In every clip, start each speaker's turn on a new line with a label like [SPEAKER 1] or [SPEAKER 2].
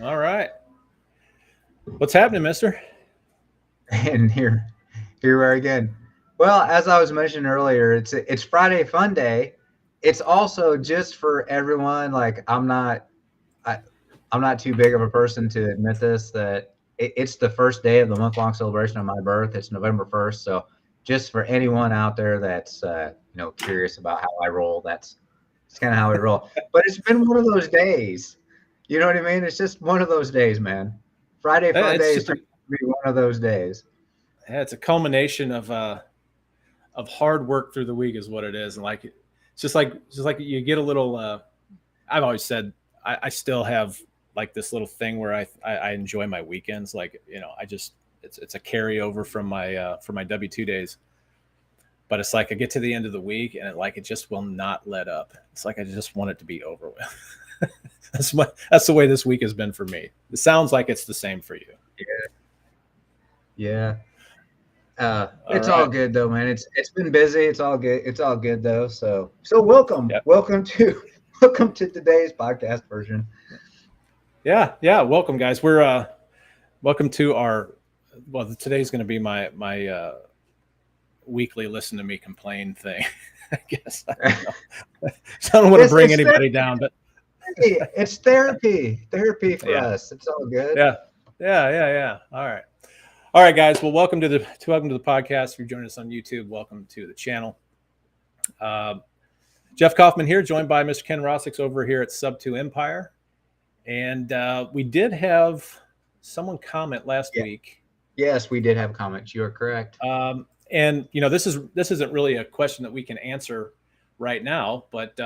[SPEAKER 1] All right. What's happening, mister?
[SPEAKER 2] And here we are again. Well, as I was mentioning earlier, it's Friday Fun Day. It's also just for everyone. Like I'm not too big of a person to admit this, that it's the first day of the month-long celebration of my birth. It's November 1st. So just for anyone out there that's curious about how I roll, that's kind of how we roll. But it's been one of those days. You know what I mean? It's just one of those days, man. Friday Fun Day is going to be one of those days.
[SPEAKER 1] Yeah, it's a culmination of hard work through the week, is what it is, and like it's just like you get a little. I've always said I still have like this little thing where I enjoy my weekends. Like it's a carryover from my W-2 days. But it's like I get to the end of the week and it just will not let up. It's like I just want it to be over with. That's the way this week has been for me. It sounds like it's the same for you.
[SPEAKER 2] Yeah. All good though, man. It's been busy. It's all good. It's all good though. So welcome. Yep. Welcome to today's podcast version.
[SPEAKER 1] Yeah. Welcome, guys. We're welcome to our. Well, today's going to be my weekly listen to me complain thing. I guess I don't know. So I don't want to bring anybody down, but
[SPEAKER 2] it's therapy for us. It's all good.
[SPEAKER 1] Yeah. All right, guys. Well, welcome to the podcast. If you're joining us on YouTube, welcome to the channel. Jeff Coffman here, joined by Mr. Ken Rossics over here at Sub2 Empire, and we did have someone comment last week.
[SPEAKER 2] Yes, we did have comments. You are correct.
[SPEAKER 1] And this isn't really a question that we can answer right now, but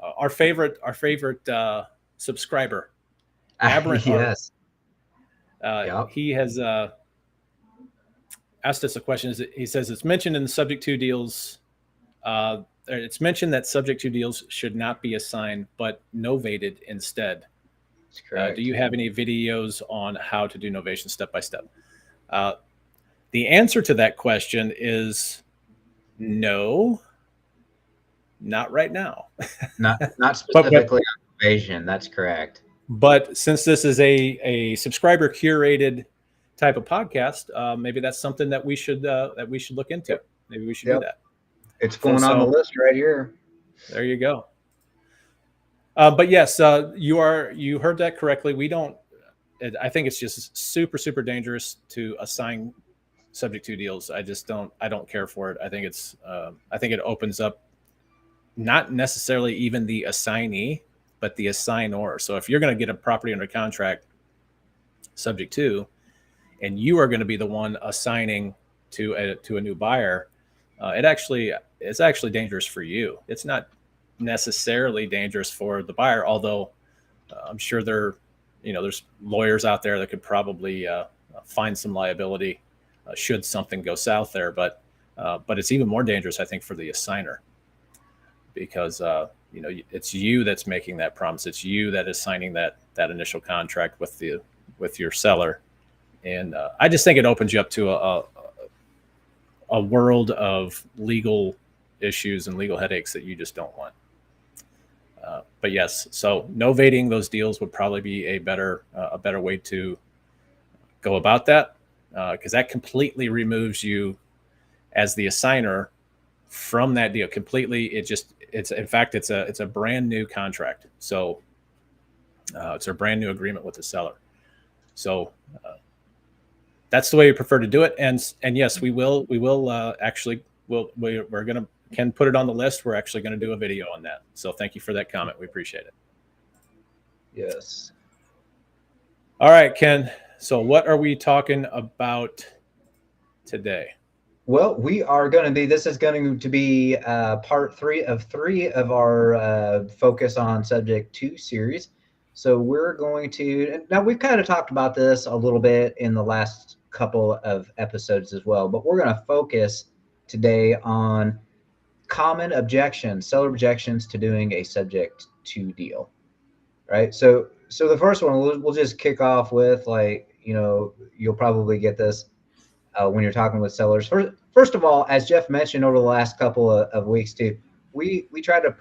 [SPEAKER 1] our favorite subscriber, Aberrant.
[SPEAKER 2] Yes.
[SPEAKER 1] He has asked us a question. He says it's mentioned in the subject to deals. It's mentioned that subject to deals should not be assigned, but novated instead.
[SPEAKER 2] That's correct.
[SPEAKER 1] Do you have any videos on how to do novation step by step? The answer to that question is no, not right now.
[SPEAKER 2] not specifically on novation. That's correct.
[SPEAKER 1] But since this is a subscriber curated type of podcast, maybe that's something that we should look into. Maybe we should do that.
[SPEAKER 2] It's going on the list right here.
[SPEAKER 1] There you go. But yes, you heard that correctly. We don't. I think it's just super, super dangerous to assign subject to deals. I don't care for it. I think it opens up not necessarily even the assignee, but the assignor. So if you're going to get a property under contract subject to, and you are going to be the one assigning to a new buyer, it's actually dangerous for you. It's not necessarily dangerous for the buyer, although I'm sure there's lawyers out there that could probably find some liability should something go south there. But it's even more dangerous, I think, for the assigner, because it's you that's making that promise. It's you that is signing that initial contract with your seller, and I just think it opens you up to a world of legal issues and legal headaches that you just don't want. But yes, so novating those deals would probably be a better way to go about that, because that completely removes you as the assigner from that deal completely. It's a brand new contract. So it's a brand new agreement with the seller. So that's the way we prefer to do it. And yes, we're going to can put it on the list. We're actually going to do a video on that. So thank you for that comment. We appreciate it.
[SPEAKER 2] Yes.
[SPEAKER 1] All right, Ken. So what are we talking about today?
[SPEAKER 2] Well, this is going to be part 3 of our Focus on Subject 2 series. So we're going to, now we've kind of talked about this a little bit in the last couple of episodes as well, but we're going to focus today on common objections, seller objections to doing a subject to deal, right? So the first one we'll just kick off with, like, you'll probably get this when you're talking with sellers. First of all, as Jeff mentioned over the last couple of weeks too, we try to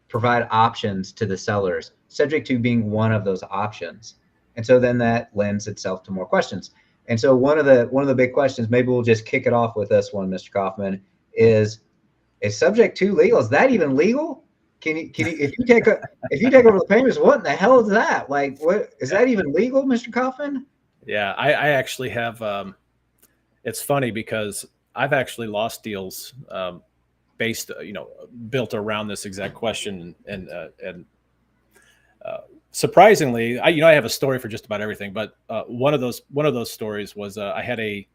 [SPEAKER 2] provide options to the sellers, subject to being one of those options, and so then that lends itself to more questions. And so one of the big questions, maybe we'll just kick it off with this one, Mr. Coffman, is subject to legal? Is that even legal? Can you if you take over the payments, what in the hell is that? Like, what is that even legal, Mr. Coffman?
[SPEAKER 1] Yeah, I actually have. It's funny because I've actually lost deals based, built around this exact question, and surprisingly, I have a story for just about everything. But one of those stories was I had a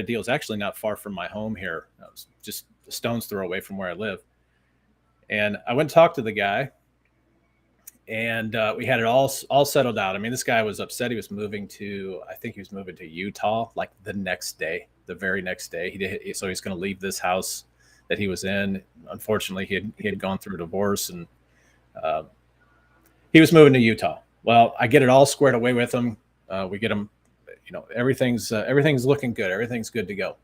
[SPEAKER 1] deal. It's actually not far from my home here. I was just a stone's throw away from where I live, and I went and talked to the guy. And we had it all settled out. I mean, this guy was upset. He was moving to, I think he was moving to Utah, like the next day, the very next day. So he's going to leave this house that he was in. Unfortunately, he had gone through a divorce, and he was moving to Utah. Well, I get it all squared away with him. We get him, everything's looking good. Everything's good to go.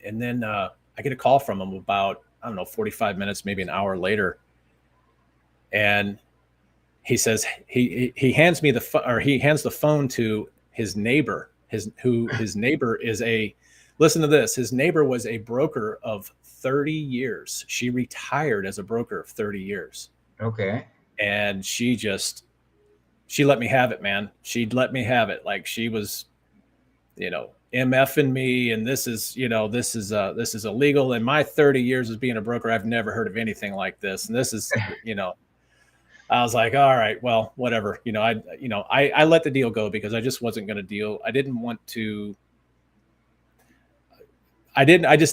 [SPEAKER 1] And then I get a call from him about, I don't know, 45 minutes, maybe an hour later, and he says he hands me he hands the phone to his neighbor. His neighbor is listen to this. His neighbor was a broker of 30 years. She retired as a broker of 30 years.
[SPEAKER 2] Okay.
[SPEAKER 1] And she let me have it, man. She'd let me have it. Like, she was, MFing me, and this is illegal. In my 30 years as being a broker, I've never heard of anything like this. And this is, I was like, all right, well, whatever. I let the deal go because I just wasn't going to deal. I just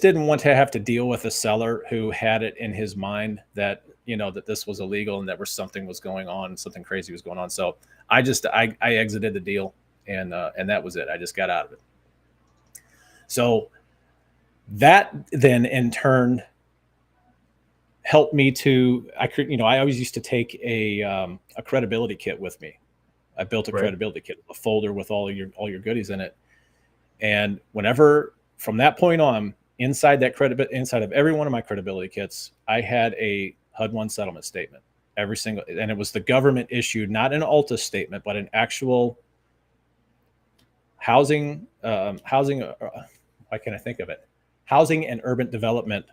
[SPEAKER 1] didn't want to have to deal with a seller who had it in his mind that, that this was illegal and that something was going on, something crazy was going on. So I exited the deal, and that was it. I just got out of it. So that then in turn helped me to, I always used to take a credibility kit with me. I built a credibility kit, a folder with all your goodies in it. And whenever, from that point on, inside of every one of my credibility kits, I had a HUD-1 settlement statement, and it was the government issued, not an Alta statement, but an actual housing, why can't I think of it? Housing and Urban Development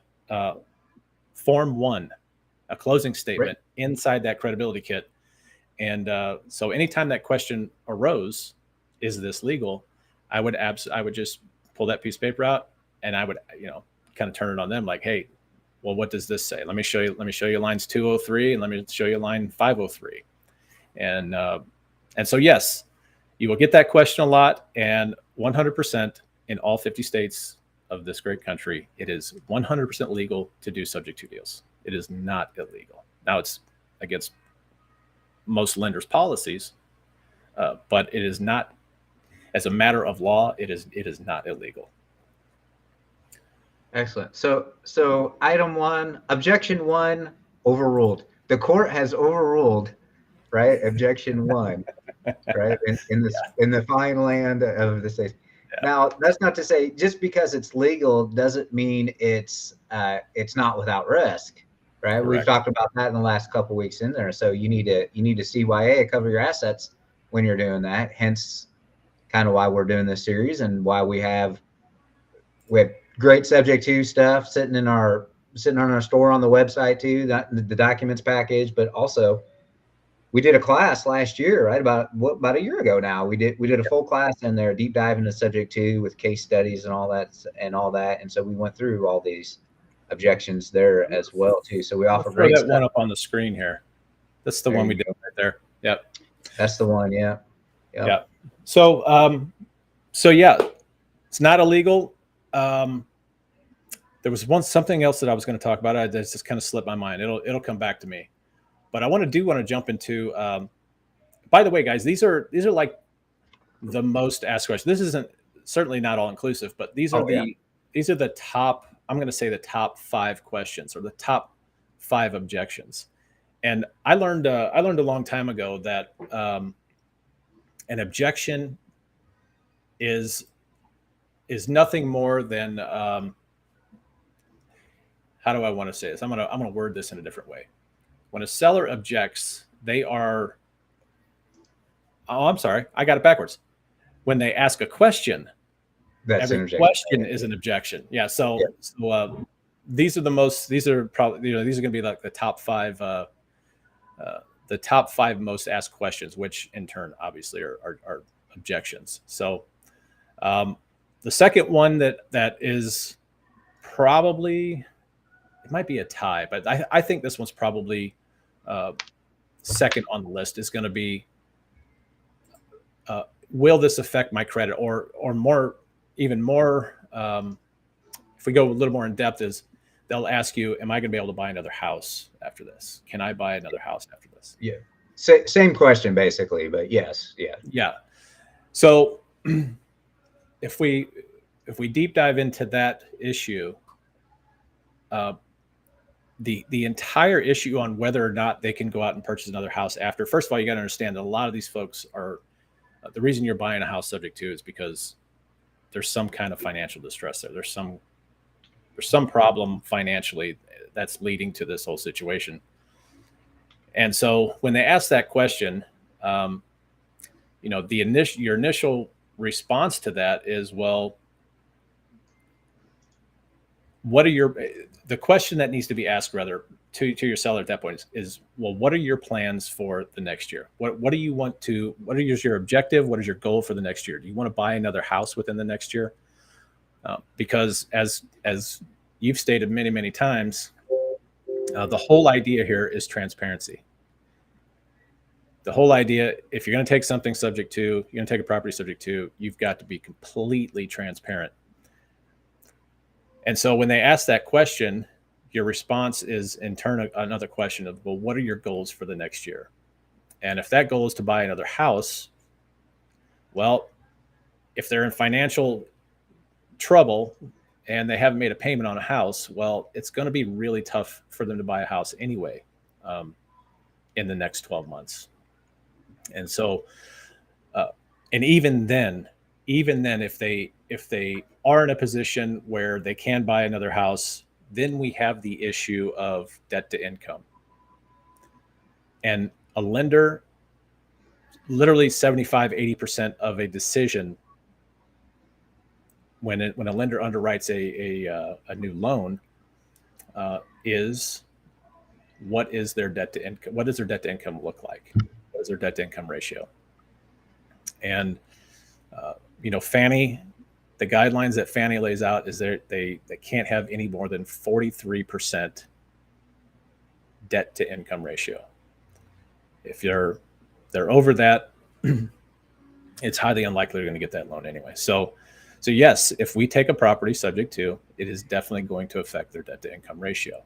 [SPEAKER 1] Form 1, a closing statement inside that credibility kit. And so anytime that question arose, is this legal? I would just pull that piece of paper out, and I would, kind of turn it on them like, hey, well, what does this say? Let me show you lines 203, and let me show you line 503. And so, yes, you will get that question a lot, and 100% in all 50 states of this great country, it is 100% legal to do subject to deals. It is not illegal. Now, it's against most lenders' policies, but it is not, as a matter of law, it is not illegal.
[SPEAKER 2] Excellent. So item 1, objection 1, overruled. The court has overruled, right? Objection 1, right? In the fine land of the state. Yeah. Now, that's not to say just because it's legal doesn't mean it's not without risk, right? Correct. We've talked about that in the last couple of weeks in there. So you need to CYA, cover your assets when you're doing that. Hence, kind of why we're doing this series, and why we have great subject to stuff sitting on our store on the website too, the documents package, but also we did a class last year, right? About a year ago now. We did a full class in there, deep dive into subject to, with case studies and all that. And so we went through all these objections there as well too. So we offer great
[SPEAKER 1] stuff. Throw that one up on the screen here. That's the one we did right there. Yep.
[SPEAKER 2] That's the one. Yeah.
[SPEAKER 1] Yep. Yeah. So yeah, it's not illegal. There was something else that I was going to talk about. That just kind of slipped my mind. It'll come back to me. But I want to jump into. By the way, guys, these are like the most asked questions. This isn't certainly not all inclusive, but
[SPEAKER 2] Oh yeah.
[SPEAKER 1] these are the top. I'm going to say the top 5 questions or the top 5 objections. And I learned a long time ago that an objection is nothing more than how do I want to say this? I'm gonna word this in a different way. When a seller objects, they are. Oh, I'm sorry, I got it backwards. When they ask a question,
[SPEAKER 2] That's
[SPEAKER 1] every
[SPEAKER 2] interjecting.
[SPEAKER 1] question is an objection. Yeah. These are the most. These are probably these are going to be like the top 5. The top 5 most asked questions, which in turn obviously are objections. So the second one that is probably, it might be a tie, but I think this one's probably second on the list is going to be will this affect my credit, or more, even more, if we go a little more in depth, is they'll ask you, am I going to be able to buy another house after this? Can I buy another house after this?
[SPEAKER 2] Yeah. Same question basically, but yes. Yeah.
[SPEAKER 1] Yeah. So if we deep dive into that issue, the entire issue on whether or not they can go out and purchase another house after, first of all, you got to understand that a lot of these folks are, the reason you're buying a house subject to is because there's some kind of financial distress there. There's some problem financially that's leading to this whole situation. And so when they ask that question, your initial response to that is, well, the question that needs to be asked rather to your seller at that point is, well, what are your plans for the next year? What do you want to, what is your objective? What is your goal for the next year? Do you want to buy another house within the next year? Because as you've stated many, many times, the whole idea here is transparency. The whole idea, if you're going to take something subject to, you're going to take a property subject to, you've got to be completely transparent. And so when they ask that question, your response is in turn another question of, well, what are your goals for the next year? And if that goal is to buy another house, well, if they're in financial trouble and they haven't made a payment on a house, well, it's going to be really tough for them to buy a house anyway in the next 12 months. And so, and even then, if they are in a position where they can buy another house, then we have the issue of debt to income. And a lender, literally 75-80% of a decision when a lender underwrites a new loan is, what is their debt to income? What does their debt to income look like? What is their debt to income ratio? And Fannie, the guidelines that Fannie lays out is they can't have any more than 43% debt to income ratio. If they're over that, it's highly unlikely they're going to get that loan anyway. So yes, if we take a property subject to, it is definitely going to affect their debt to income ratio.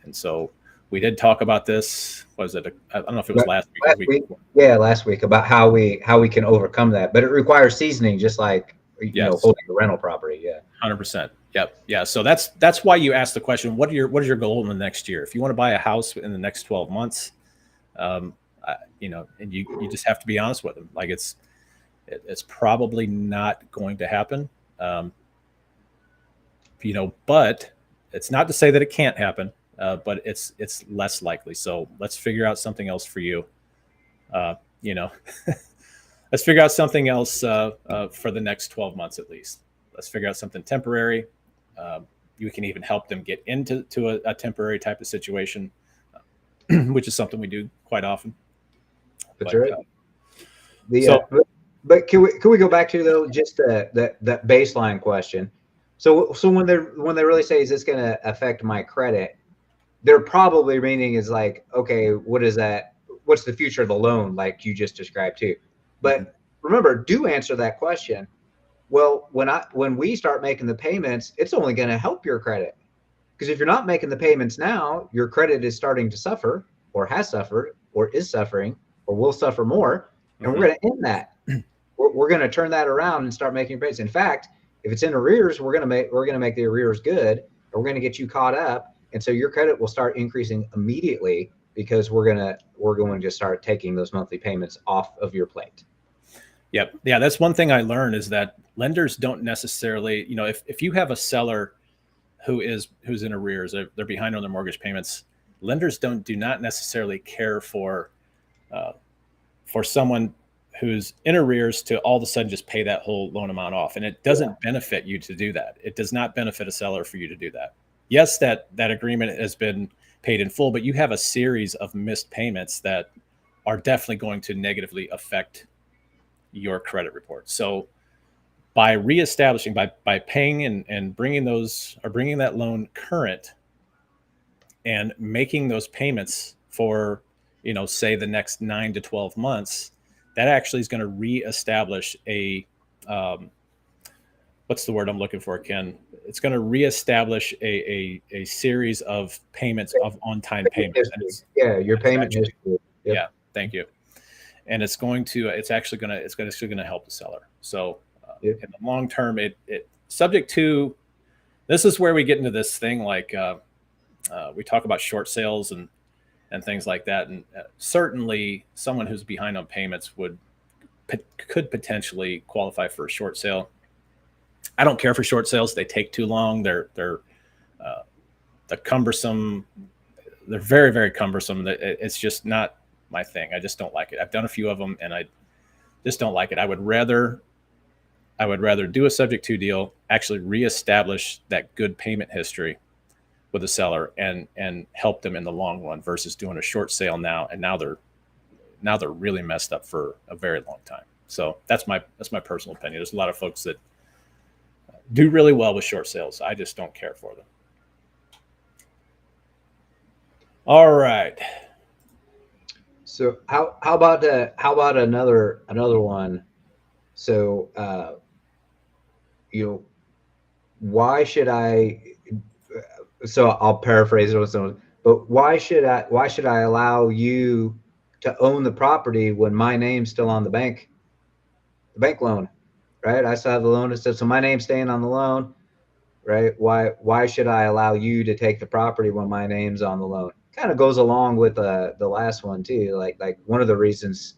[SPEAKER 1] And so we did talk about this. Was it? I don't know if it was last week.
[SPEAKER 2] Yeah, last week, about how we can overcome that. But it requires seasoning, just like holding a rental property. Yeah,
[SPEAKER 1] 100%. Yep. Yeah. So that's why you ask the question: what is your goal in the next year? If you want to buy a house in the next 12 months, and you just have to be honest with them. Like it's probably not going to happen. But it's not to say that it can't happen. But it's less likely. So let's figure out something else for you. Let's figure out something else for the next 12 months at least. Let's figure out something temporary. You can even help them get into a temporary type of situation, which is something we do quite often.
[SPEAKER 2] That's right. But can we go back to, though, just that baseline question? So when they really say, is this going to affect my credit? They're probably meaning is like, okay, what is that? What's the future of the loan, like you just described too? But remember, do answer that question. Well, when we start making the payments, it's only going to help your credit, because if you're not making the payments now, your credit is starting to suffer. or has suffered or is suffering or will suffer more, and
[SPEAKER 1] Mhm.
[SPEAKER 2] we're going to end that. We're going to turn that around and start making payments. In fact, if it's in arrears, we're going to make the arrears good, and we're going to get you caught up, and so your credit will start increasing immediately because we're going to start taking those monthly payments off of your plate.
[SPEAKER 1] Yep. Yeah, that's one thing I learned is that lenders don't necessarily, if you have a seller who's in arrears, they're behind on their mortgage payments, lenders do not necessarily care uh, for someone who's in arrears to all of a sudden just pay that whole loan amount off. And it
[SPEAKER 2] Yeah.
[SPEAKER 1] doesn't benefit you to do that. It does not benefit a seller for you to do that. Yes, that agreement has been paid in full, but you have a series of missed payments that are definitely going to negatively affect your credit report. So by reestablishing, by paying and bringing that loan current and making those payments for, say the next 9 to 12 months, that actually is going to reestablish um, what's the word I'm looking for, Ken? It's going to reestablish a series of payments, of on-time
[SPEAKER 2] Payment
[SPEAKER 1] payments. And
[SPEAKER 2] history. Yeah, your
[SPEAKER 1] it's
[SPEAKER 2] payment
[SPEAKER 1] actually,
[SPEAKER 2] history. Yep.
[SPEAKER 1] yeah, thank you. And it's actually going to help the seller. So
[SPEAKER 2] Yep.
[SPEAKER 1] in the long term, it subject to, this is where we get into this thing, like we talk about short sales and things like that. And certainly someone who's behind on payments could potentially qualify for a short sale. I don't care for short sales. They take too long. They're cumbersome. They're very, very cumbersome. It's just not my thing. I just don't like it. I've done a few of them and I just don't like it. I would rather do a subject to deal, actually reestablish that good payment history with the seller and help them in the long run versus doing a short sale now. And now they're really messed up for a very long time. So that's my personal opinion. There's a lot of folks that do really well with short sales. I just don't care for them. All right.
[SPEAKER 2] So how about another one? So why should I? So I'll paraphrase it. But why should I allow you to own the property when my name's still on the bank loan, right? I still have the loan. It says, so my name's staying on the loan, right? Why should I allow you to take the property when my name's on the loan? Kind of goes along with the last one too. Like one of the reasons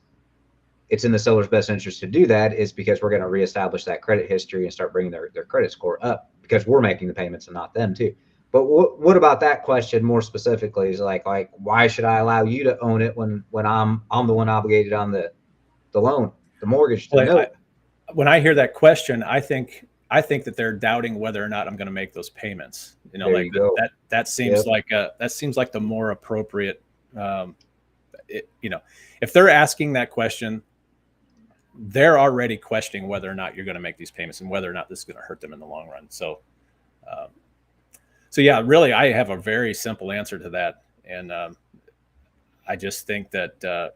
[SPEAKER 2] it's in the seller's best interest to do that is because we're going to reestablish that credit history and start bringing their credit score up because we're making the payments and not them too. But what about that question more specifically is like why should I allow you to own it when I'm the one obligated on the loan, the mortgage, the
[SPEAKER 1] Well,
[SPEAKER 2] note?
[SPEAKER 1] when I hear that question, I think that they're doubting whether or not I'm going to make those payments.
[SPEAKER 2] There
[SPEAKER 1] Like
[SPEAKER 2] you go.
[SPEAKER 1] that seems
[SPEAKER 2] Yep.
[SPEAKER 1] like the more appropriate. Um, if they're asking that question, they're already questioning whether or not you're going to make these payments and whether or not this is going to hurt them in the long run. Um, so yeah, really, I have a very simple answer to that, and I just think that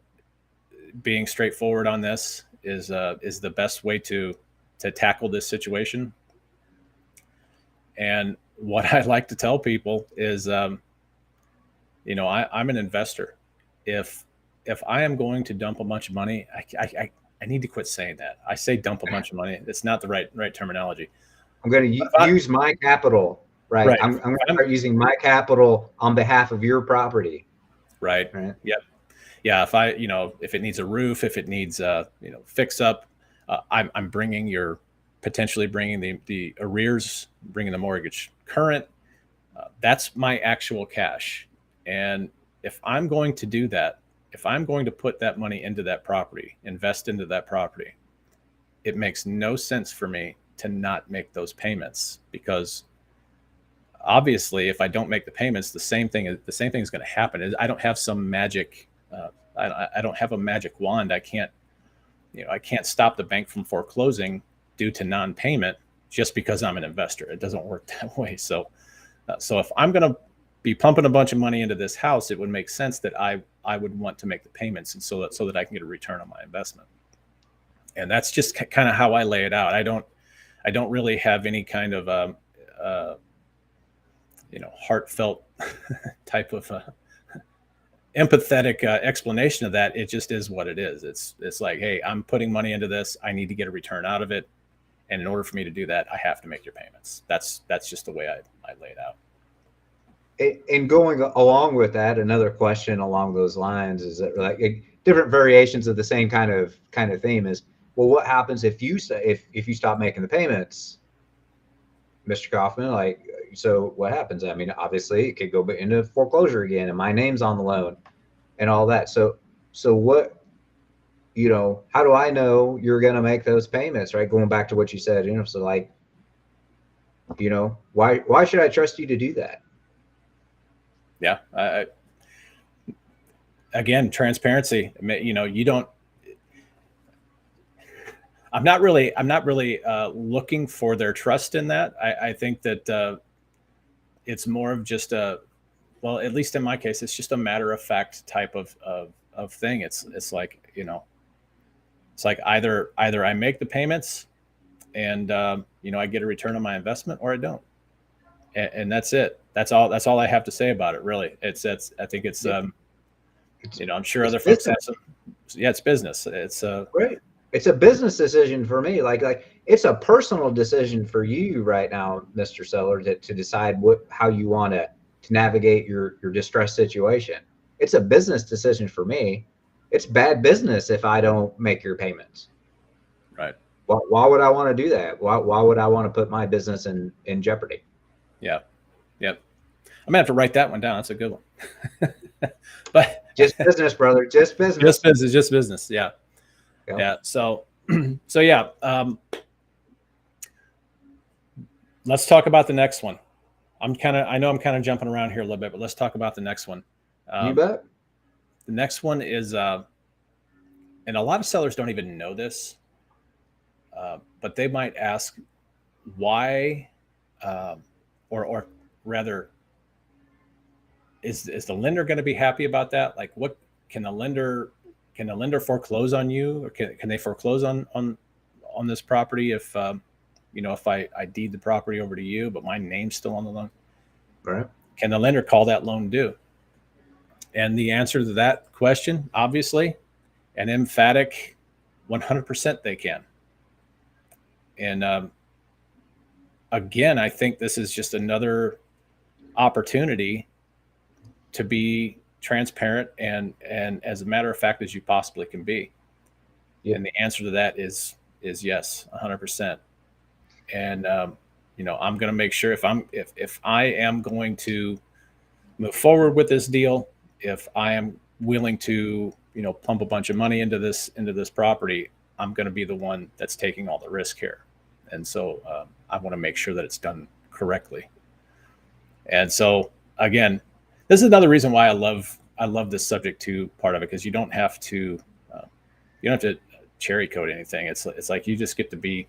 [SPEAKER 1] being straightforward on this is the best way to tackle this situation. And what I like to tell people is, I'm an investor. If I am going to dump a bunch of money, I need to quit saying that. I say dump a bunch of money. It's not the right terminology.
[SPEAKER 2] I'm going to use my capital, right?
[SPEAKER 1] Right.
[SPEAKER 2] I'm going to start using my capital on behalf of your property.
[SPEAKER 1] Right.
[SPEAKER 2] Right.
[SPEAKER 1] Yep. Yeah. If it needs a roof, if it needs, fix up, I'm potentially bringing the arrears, bringing the mortgage current. That's my actual cash. And if I'm going to do that, if I'm going to put that money into that property, invest into that property, it makes no sense for me to not make those payments, because obviously if I don't make the payments, the same thing is going to happen. I don't have some magic, I don't have a magic wand. I can't stop the bank from foreclosing due to non-payment just because I'm an investor. It doesn't work that way. So if I'm going to be pumping a bunch of money into this house, it would make sense that I would want to make the payments, and so that I can get a return on my investment. And that's just kind of how I lay it out. I don't really have any kind of heartfelt type of empathetic explanation of that. It just is what it is. It's like, hey, I'm putting money into this. I need to get a return out of it, and in order for me to do that, I have to make your payments. That's just the way I lay it out.
[SPEAKER 2] And going along with that, another question along those lines is that like different variations of the same kind of theme is, well, what happens if you stop making the payments, Mr. Coffman? Like, so what happens? I mean, obviously it could go into foreclosure again, and my name's on the loan, and all that. So what, how do I know you're going to make those payments? Right, going back to what you said, so like, why should I trust you to do that?
[SPEAKER 1] Yeah. Again, transparency. You don't. I'm not really looking for their trust in that. I think that it's more of just well, at least in my case, it's just a matter of fact type of thing. It's like, it's like either I make the payments and I get a return on my investment, or I don't, and that's it. That's all I have to say about it, really. I think it's I'm sure other folks have some. Yeah, it's business. It's
[SPEAKER 2] right. It's a business decision for me. Like it's a personal decision for you right now, Mr. Seller, to decide how you want to navigate your distressed situation. It's a business decision for me. It's bad business if I don't make your payments.
[SPEAKER 1] Right.
[SPEAKER 2] Why would I want to do that? Why would I want to put my business in jeopardy?
[SPEAKER 1] Yeah. Yep. I'm gonna have to write that one down. That's a good one. But
[SPEAKER 2] just business, brother. Just business.
[SPEAKER 1] Just business. Yeah. Yeah. So yeah. Let's talk about the next one. I know I'm kind of jumping around here a little bit, but let's talk about the next one.
[SPEAKER 2] You bet.
[SPEAKER 1] The next one is, and a lot of sellers don't even know this, but they might ask why, or rather, is the lender going to be happy about that? Like, what can the lender foreclose on you, or can they foreclose on this property if if I deed the property over to you, but my name's still on the loan?
[SPEAKER 2] Right.
[SPEAKER 1] Can the lender call that loan due? And the answer to that question, obviously, an emphatic 100% they can. And again, I think this is just another opportunity to be transparent and as a matter of fact as you possibly can be. Yeah. And the answer to that is yes, 100%. And I'm going to make sure if I am going to move forward with this deal, if I am willing to pump a bunch of money into this property, I'm going to be the one that's taking all the risk here. And so I want to make sure that it's done correctly. And so again, this is another reason why I love this subject to part of it, because you don't have to cherry code anything. It's like you just get to be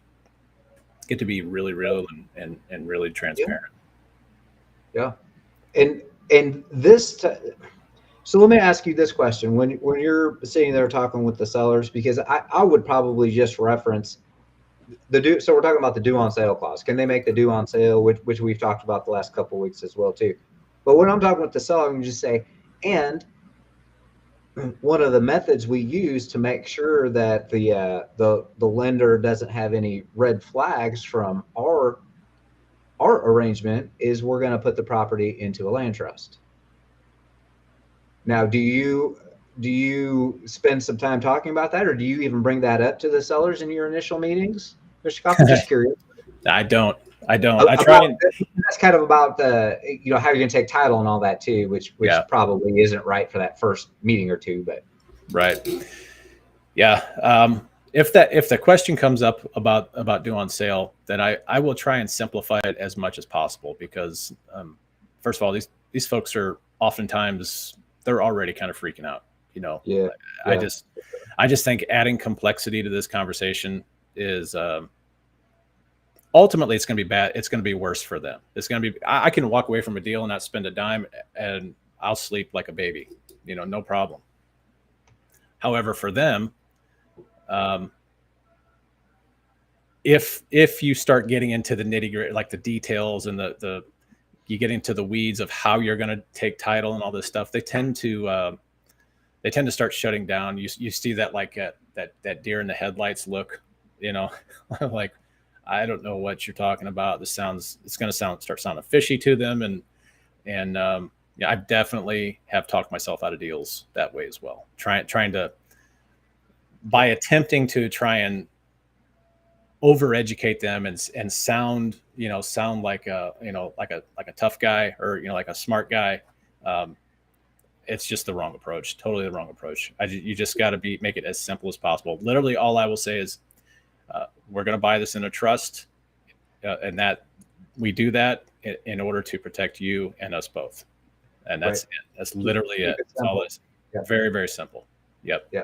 [SPEAKER 1] really real and really transparent.
[SPEAKER 2] Yeah. And this so let me ask you this question. When you're sitting there talking with the sellers, because I would probably just reference so we're talking about the due on sale clause. Can they make the due on sale, which we've talked about the last couple of weeks as well too. But when I'm talking with the seller, I'm just say, and one of the methods we use to make sure that the lender doesn't have any red flags from our arrangement is we're going to put the property into a land trust. Now, do you spend some time talking about that, or do you even bring that up to the sellers in your initial meetings, Mr. Coffman? Just curious.
[SPEAKER 1] I don't. I try.
[SPEAKER 2] That's kind of about how you're going to take title and all that too, which probably isn't right for that first meeting or two, but
[SPEAKER 1] right. Yeah. If the question comes up about due on sale, then I will try and simplify it as much as possible, because first of all, these folks are oftentimes they're already kind of freaking out.
[SPEAKER 2] Yeah.
[SPEAKER 1] I just think adding complexity to this conversation is ultimately it's going to be bad. It's going to be worse for them. It's going to be, I can walk away from a deal and not spend a dime and I'll sleep like a baby, no problem. However, for them, if you start getting into the nitty gritty, like the details and you get into the weeds of how you're going to take title and all this stuff, they tend to they tend to start shutting down. You see that like that deer in the headlights look, you know, like I don't know what you're talking about. It's going to start sounding fishy to them, and yeah, I definitely have talked myself out of deals that way as well. Trying to by attempting to try and overeducate them and sound like a like a tough guy, or like a smart guy. Um, it's just the wrong approach. Totally the wrong approach. You just got to make it as simple as possible. Literally, all I will say is, we're going to buy this in a trust, and that we do that in order to protect you and us both. And that's
[SPEAKER 2] Right.
[SPEAKER 1] it. That's literally
[SPEAKER 2] Keep
[SPEAKER 1] it.
[SPEAKER 2] it
[SPEAKER 1] That's all
[SPEAKER 2] simple.
[SPEAKER 1] it is.
[SPEAKER 2] Yeah.
[SPEAKER 1] Very, very simple. Yep.
[SPEAKER 2] Yeah.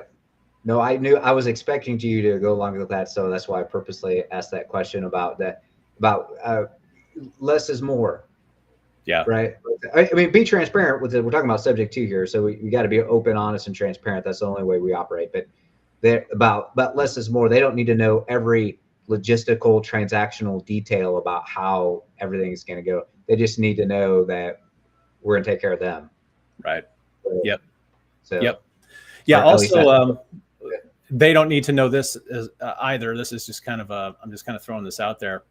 [SPEAKER 2] No, I knew I was expecting you to go along with that, so that's why I purposely asked that question about that. About less is more,
[SPEAKER 1] Yeah.
[SPEAKER 2] right? I mean, be transparent with it. We're talking about subject to here, so we got to be open, honest, and transparent. That's the only way we operate. But but less is more. They don't need to know every logistical, transactional detail about how everything is going to go. They just need to know that we're going to take care of them.
[SPEAKER 1] Right.
[SPEAKER 2] So,
[SPEAKER 1] Yep.
[SPEAKER 2] so
[SPEAKER 1] Yep. Yeah.
[SPEAKER 2] or at least that's
[SPEAKER 1] Also, they don't need to know this either. This is just kind of I'm just kind of throwing this out there.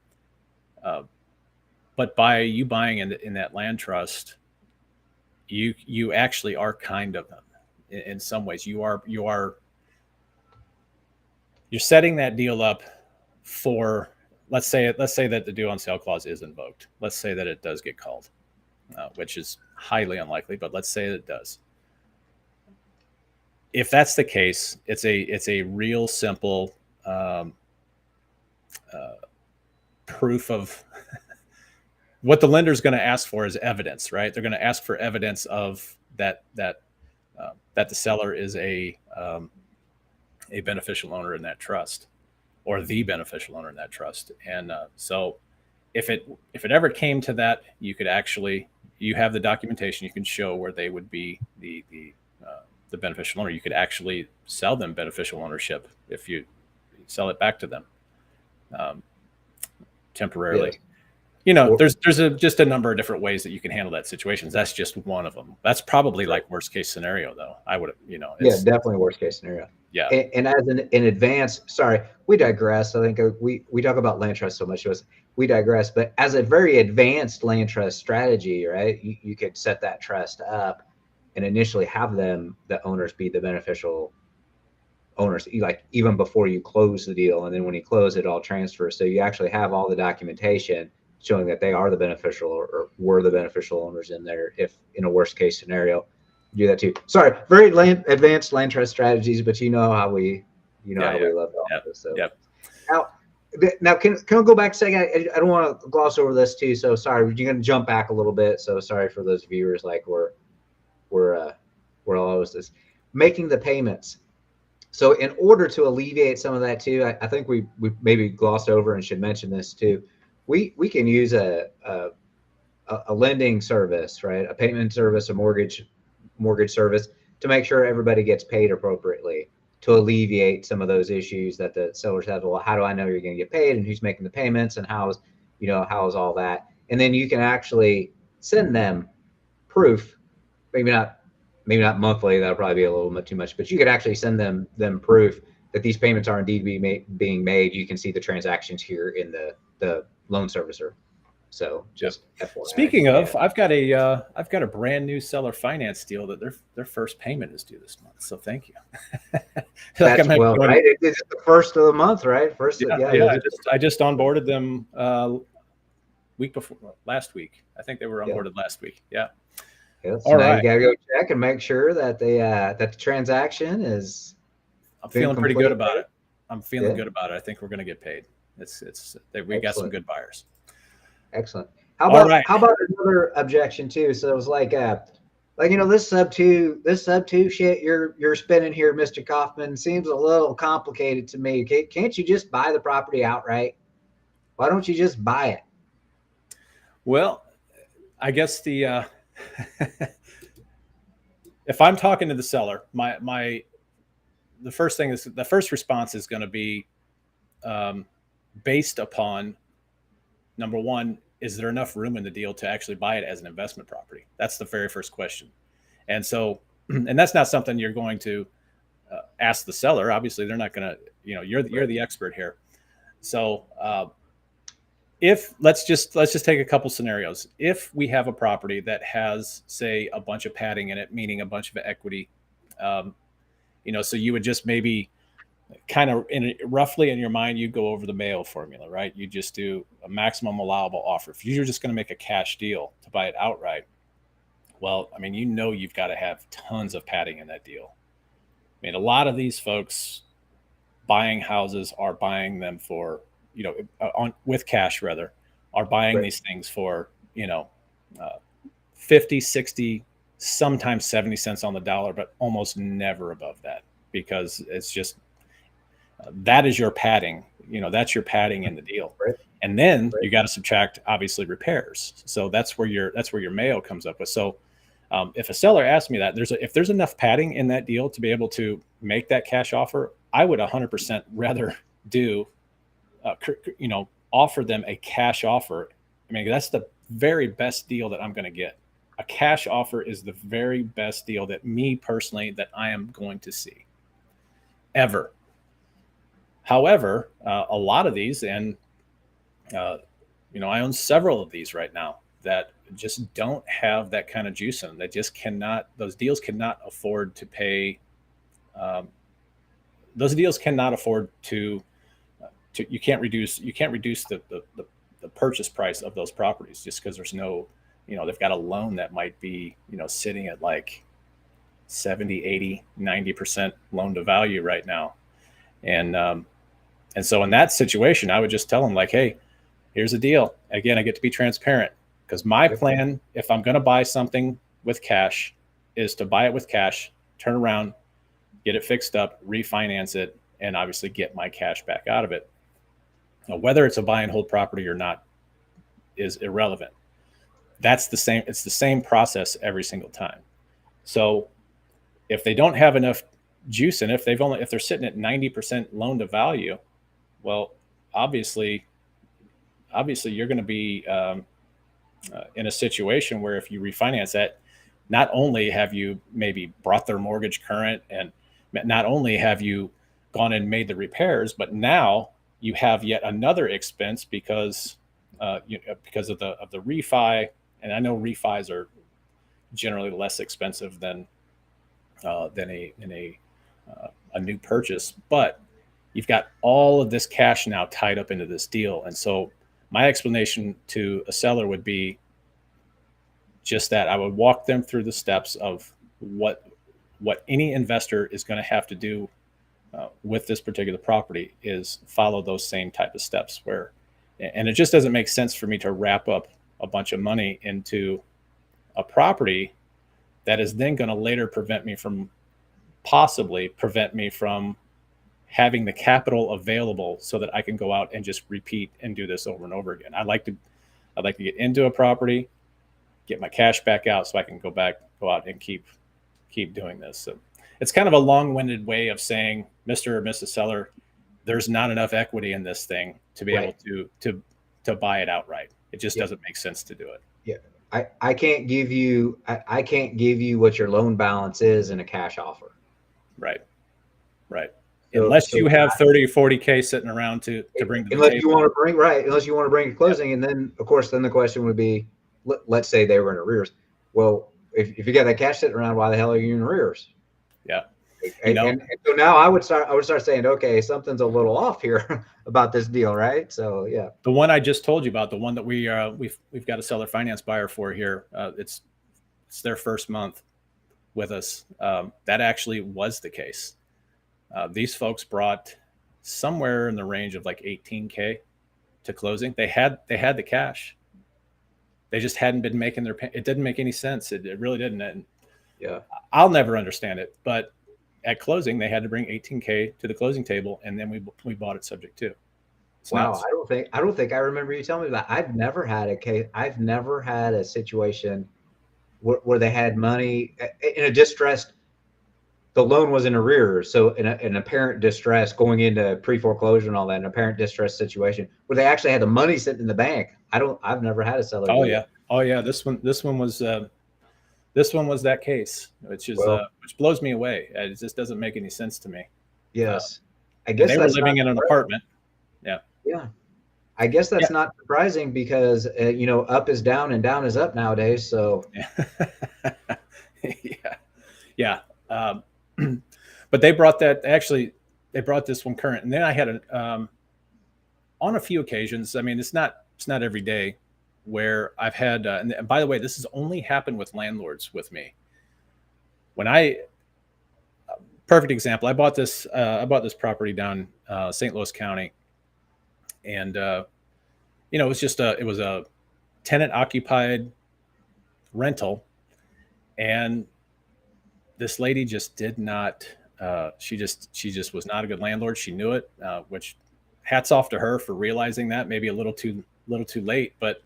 [SPEAKER 1] But by you buying in that land trust, you actually are kind of them in some ways. You're setting that deal up for, let's say that the due on sale clause is invoked. Let's say that it does get called, which is highly unlikely, but let's say that it does. If that's the case, it's a real simple proof of what the lender's going to ask for is evidence, right? They're going to ask for evidence of that the seller is a beneficial owner in that trust, or the beneficial owner in that trust. And so if it ever came to that, you have the documentation. You can show where they would be the beneficial owner. You could actually sell them beneficial ownership if you sell it back to them temporarily.
[SPEAKER 2] yes.
[SPEAKER 1] There's just a number of different ways that you can handle that situation. That's just one of them. That's probably like worst case scenario, though. I would,
[SPEAKER 2] Yeah, definitely worst case scenario.
[SPEAKER 1] Yeah.
[SPEAKER 2] And as an advance, sorry, we digress. I think we talk about land trust so much, we digress. But as a very advanced land trust strategy, right, you could set that trust up and initially have the owners be the beneficial owners, like even before you close the deal. And then when you close, it all transfers. So you actually have all the documentation showing that they are the beneficial or were the beneficial owners in there, if in a worst case scenario. Do that too. Sorry, very advanced land trust strategies, but you know how we love all this. So now can we go back a second? I don't want to gloss over this too. So sorry, we're going to jump back a little bit. So sorry for those viewers. Like we're always this making the payments. So in order to alleviate some of that too, I think we maybe glossed over and should mention this too. We can use a lending service, right? A payment service, a mortgage service, to make sure everybody gets paid appropriately, to alleviate some of those issues that the sellers have. Well, how do I know you're going to get paid, and who's making the payments, and how's all that? And then you can actually send them proof, maybe not monthly. That'll probably be a little bit too much, but you could actually send them proof that these payments are indeed being made. You can see the transactions here in the loan servicer. So just FYI.
[SPEAKER 1] Speaking of, I've got a brand new seller finance deal that their first payment is due this month. So thank you.
[SPEAKER 2] That's right. It's the first of the month, right?
[SPEAKER 1] I just onboarded them last week. I think they were onboarded last week. Yeah.
[SPEAKER 2] So all right. You gotta go check and make sure that that the transaction is.
[SPEAKER 1] I'm feeling pretty good about it. I'm feeling good about it. I think we're going to get paid. We got some good buyers.
[SPEAKER 2] Excellent. How about another objection too? So it was like this sub two shit you're spinning here, Mr. Coffman, seems a little complicated to me. Can't you just buy the property outright? Why don't you just buy it?
[SPEAKER 1] Well, I guess if I'm talking to the seller, the first response is going to be based upon, number one, is there enough room in the deal to actually buy it as an investment property? That's the very first question. And so And that's not something you're going to ask the seller. Obviously, they're not going to. You're the expert here. So if let's just take a couple scenarios. If we have a property that has, say, a bunch of padding in it, meaning a bunch of equity, um, so you would just maybe kind of roughly in your mind, you go over the Mayo formula, right? You just do a maximum allowable offer. If you're just going to make a cash deal to buy it outright, well, I mean, you've got to have tons of padding in that deal. I mean, a lot of these folks buying houses are buying them for, with cash rather, are buying
[SPEAKER 2] Right.
[SPEAKER 1] these things for, uh, 50, 60, sometimes 70 cents on the dollar, but almost never above that, because it's just, that is your padding. That's your padding in the deal.
[SPEAKER 2] Right.
[SPEAKER 1] And then
[SPEAKER 2] Right.
[SPEAKER 1] you got to subtract obviously repairs. So that's where your Mayo comes up with. So if a seller asks me that, if there's enough padding in that deal to be able to make that cash offer, I would 100% rather do, offer them a cash offer. I mean, that's the very best deal that I'm going to get. A cash offer is the very best deal that me personally that I am going to see ever. However, a lot of these, and uh, I own several of these right now that just don't have that kind of juice in them. They just cannot. Those deals cannot afford to pay. Um, those deals cannot afford to. You can't reduce. You can't reduce the purchase price of those properties just because there's no. They've got a loan that might be sitting at like 70, 80, 90% loan to value right now, and so in that situation, I would just tell them like, hey, here's the deal. Again, I get to be transparent because my
[SPEAKER 2] Yep.
[SPEAKER 1] plan, if I'm going to buy something with cash, is to buy it with cash, turn around, get it fixed up, refinance it, and obviously get my cash back out of it. Now, whether it's a buy and hold property or not is irrelevant. That's the same. It's the same process every single time. So if they don't have enough juice in it, if they're sitting at 90% loan to value, well, obviously you're going to be in a situation where if you refinance that, not only have you maybe brought their mortgage current, and not only have you gone and made the repairs, but now you have yet another expense because of the refi. And I know refis are generally less expensive than a new purchase, but you've got all of this cash now tied up into this deal. And so my explanation to a seller would be just that. I would walk them through the steps of what any investor is going to have to do with this particular property, is follow those same type of steps. And it just doesn't make sense for me to wrap up a bunch of money into a property that is then going to later possibly prevent me from having the capital available so that I can go out and just repeat and do this over and over again. I'd like to get into a property, get my cash back out so I can go out and keep doing this. So it's kind of a long-winded way of saying, Mr. or Mrs. Seller, there's not enough equity in this thing to be
[SPEAKER 2] Right.
[SPEAKER 1] able to buy it outright. It just
[SPEAKER 2] Yeah.
[SPEAKER 1] doesn't make sense to do it.
[SPEAKER 2] Yeah. I can't give you I can't give you what your loan balance is in a cash offer.
[SPEAKER 1] Right. Right.
[SPEAKER 2] So,
[SPEAKER 1] Unless
[SPEAKER 2] so
[SPEAKER 1] you have 30 or 40K sitting around to bring to the
[SPEAKER 2] unless you
[SPEAKER 1] table.
[SPEAKER 2] want to bring unless you want to bring a closing, and then of course then the question would be, let's say they were in arrears. Well, if you got that cash sitting around, why the hell are you in arrears?
[SPEAKER 1] Yeah.
[SPEAKER 2] And so now I would start saying, okay, something's a little off here about this deal, right? So yeah.
[SPEAKER 1] The one I just told you about, the one that we've got a seller finance buyer for here, it's their first month with us. That actually was the case. These folks brought somewhere in the range of like 18K to closing. They had the cash. They just hadn't been making it didn't make any sense. It really didn't. And
[SPEAKER 2] Yeah.
[SPEAKER 1] I'll never understand it. But at closing, they had to bring 18K to the closing table, and then we bought it subject to. It's
[SPEAKER 2] Wow.
[SPEAKER 1] nuts.
[SPEAKER 2] I don't think I remember you telling me that. I've never had a case. I've never had a situation where they had money in a distressed. The loan was in arrears, so in an apparent distress going into pre-foreclosure and all that, an apparent distress situation where they actually had the money sitting in the bank. I've never had a seller
[SPEAKER 1] Oh
[SPEAKER 2] do
[SPEAKER 1] yeah.
[SPEAKER 2] that.
[SPEAKER 1] Oh yeah. This one was this one was that case,
[SPEAKER 2] Well,
[SPEAKER 1] which blows me away. It just doesn't make any sense to me. Uh,
[SPEAKER 2] yes. I
[SPEAKER 1] and
[SPEAKER 2] guess
[SPEAKER 1] they were
[SPEAKER 2] that's not
[SPEAKER 1] living in an
[SPEAKER 2] surprising.
[SPEAKER 1] apartment. Yeah.
[SPEAKER 2] Yeah. I guess
[SPEAKER 1] Yeah.
[SPEAKER 2] that's not surprising because up is down and down is up nowadays. So
[SPEAKER 1] Yeah. Yeah. Yeah. But they brought that actually. They brought this one current, and then I had on a few occasions. I mean, it's not every day where I've had. And by the way, this has only happened with landlords with me. When I perfect example, I bought this property down St. Louis County, and it was a tenant occupied rental, and this lady just did not. She just was not a good landlord. She knew it, which hats off to her for realizing that. Maybe a little too late, but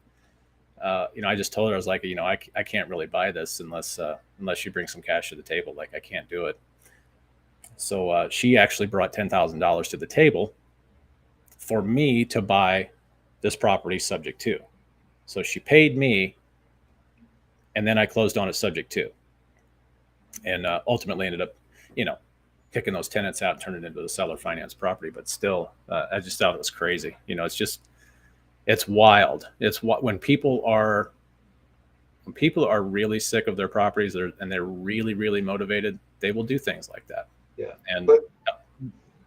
[SPEAKER 1] I just told her, I was like, I can't really buy this unless you bring some cash to the table. Like, I can't do it. So she actually brought $10,000 to the table for me to buy this property subject to. So she paid me, and then I closed on it subject to, and ultimately ended up, you know, kicking those tenants out and turning it into the seller finance property. But still, I just thought it was crazy. It's wild. It's what when people are really sick of their properties, and they're really really motivated, they will do things like that.
[SPEAKER 2] yeah.
[SPEAKER 1] And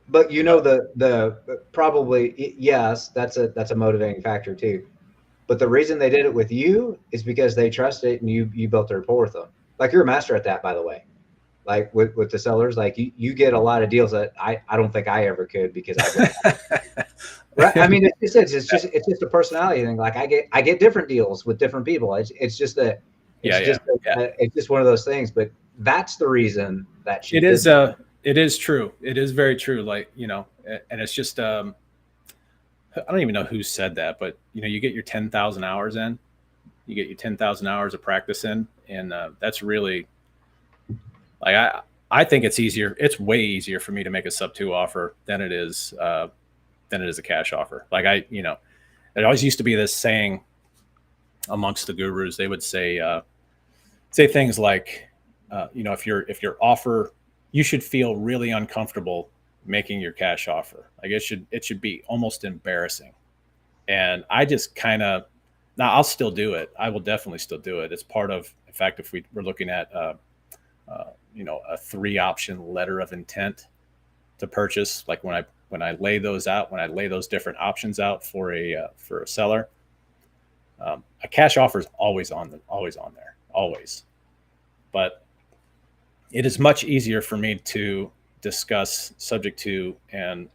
[SPEAKER 2] But the probably yes, that's a motivating factor too. But the reason they did it with you is because they trust it and you built a rapport with them. Like you're a master at that, by the way. Like with the sellers, like you get a lot of deals that I don't think I ever could because I wouldn't. Right? I mean, it's just a personality thing. Like I get different deals with different people. It's just that
[SPEAKER 1] yeah,
[SPEAKER 2] it's
[SPEAKER 1] yeah,
[SPEAKER 2] just
[SPEAKER 1] yeah.
[SPEAKER 2] it's just one of those things. But that's the reason that she
[SPEAKER 1] It
[SPEAKER 2] did
[SPEAKER 1] is.
[SPEAKER 2] that.
[SPEAKER 1] It is true. It is very true. Like, and it's just. I don't even know who said that, but you get your 10,000 hours in. You get your 10,000 hours of practice in, and that's really like I think it's easier. It's way easier for me to make a sub two offer than it is a cash offer. Like it always used to be this saying amongst the gurus. They would say things like, if your offer, you should feel really uncomfortable making your cash offer. Like it should be almost embarrassing. And I just kind of now I'll still do it. I will definitely still do it. It's part of, in fact, if we're looking at a 3 option letter of intent to purchase, like when I lay those out, when I lay those different options out for a seller, a cash offer is always on there, always. But it is much easier for me to discuss subject to and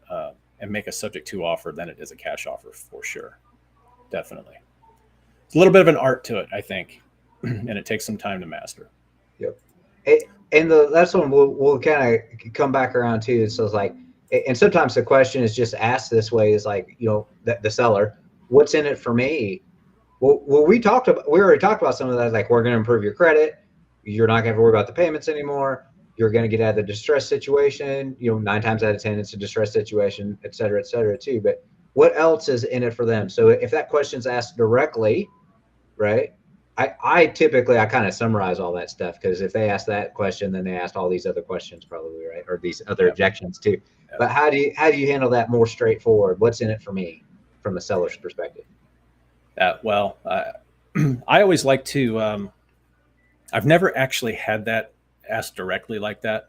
[SPEAKER 1] make a subject to offer than it is a cash offer, for sure. Definitely. It's a little bit of an art to it, I think, and it takes some time to master.
[SPEAKER 2] Yep. And the that's one we'll kind of come back around to. So it's like, and sometimes the question is just asked this way: is like, the seller, what's in it for me? Well, we already talked about some of that. Like, we're going to improve your credit. You're not going to have to worry about the payments anymore. You're going to get out of the distress situation. 9 times out of 10, it's a distress situation, et cetera, too. But what else is in it for them? So if that question's asked directly, right? I typically I kind of summarize all that stuff because if they ask that question, then they asked all these other questions probably, right? Or these other
[SPEAKER 1] Yep.
[SPEAKER 2] objections too.
[SPEAKER 1] Yep.
[SPEAKER 2] But how do you handle that more straightforward? What's in it for me from a seller's perspective?
[SPEAKER 1] Well, I always like to. I've never actually had that asked directly like that.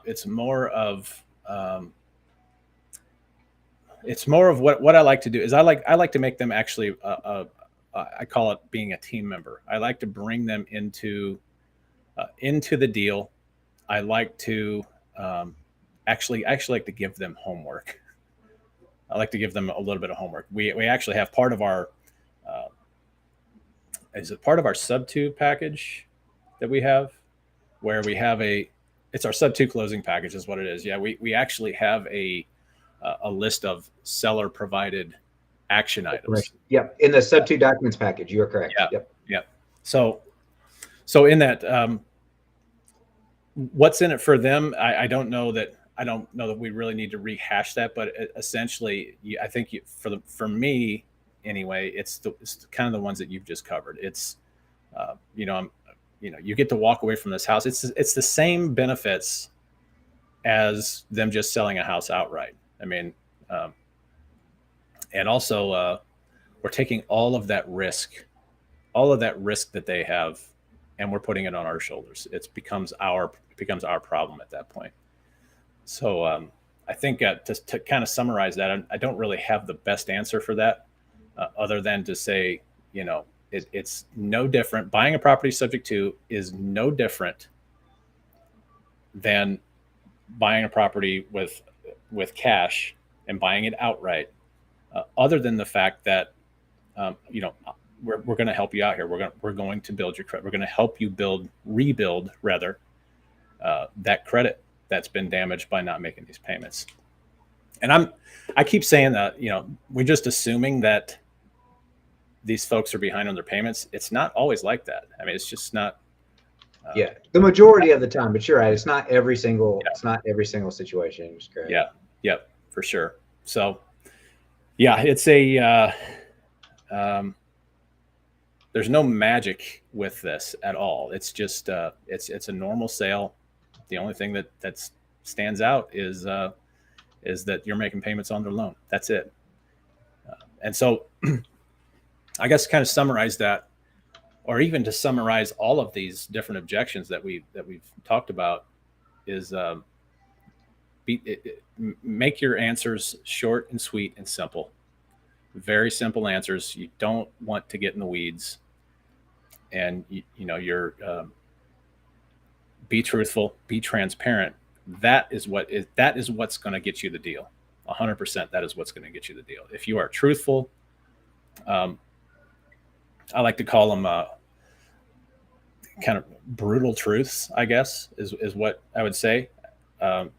[SPEAKER 1] It's more of what I like to do is I like to make them actually I call it being a team member. I like to bring them into the deal. I like to I actually like to give them homework. I like to give them a little bit of homework. We actually have part of our uh, is it part of our sub two package that we have, where we have it's our sub two closing package is what it is. Yeah, we actually have a list of seller provided action items.
[SPEAKER 2] Yep. In the sub two documents package, you are correct.
[SPEAKER 1] Yeah,
[SPEAKER 2] Yep.
[SPEAKER 1] yeah. So in that, what's in it for them? I don't know that we really need to rehash that, but essentially, I think for me anyway, it's kind of the ones that you've just covered. It's I'm you get to walk away from this house. It's the same benefits as them just selling a house outright. I mean, and also we're taking all of that risk that they have, and we're putting it on our shoulders. It becomes our problem at that point. So I think to kind of summarize that, I don't really have the best answer for that, other than to say, it's no different. Buying a property subject to is no different than buying a property with cash and buying it outright, other than the fact that we're going to help you out here. We're going to build your credit. We're going to help you rebuild rather, that credit that's been damaged by not making these payments. And I keep saying that, we're just assuming that these folks are behind on their payments. It's not always like that. I mean, it's just not.
[SPEAKER 2] Yeah, the majority of the time, but you're right. It's not every single. Yeah. It's not every single situation. It's great.
[SPEAKER 1] Yeah. Yep. For sure. So, yeah, it's a. There's no magic with this at all. It's just it's a normal sale. The only thing that stands out is that you're making payments on their loan. That's it. And so, I guess to kind of summarize that, or even to summarize all of these different objections that we've talked about, is make your answers short and sweet and simple. Very simple answers. You don't want to get in the weeds, and you're be truthful, be transparent. That is what's going to get you the deal. 100%. That is what's going to get you the deal. If you are truthful, I like to call them kind of brutal truths, I guess, is what I would say.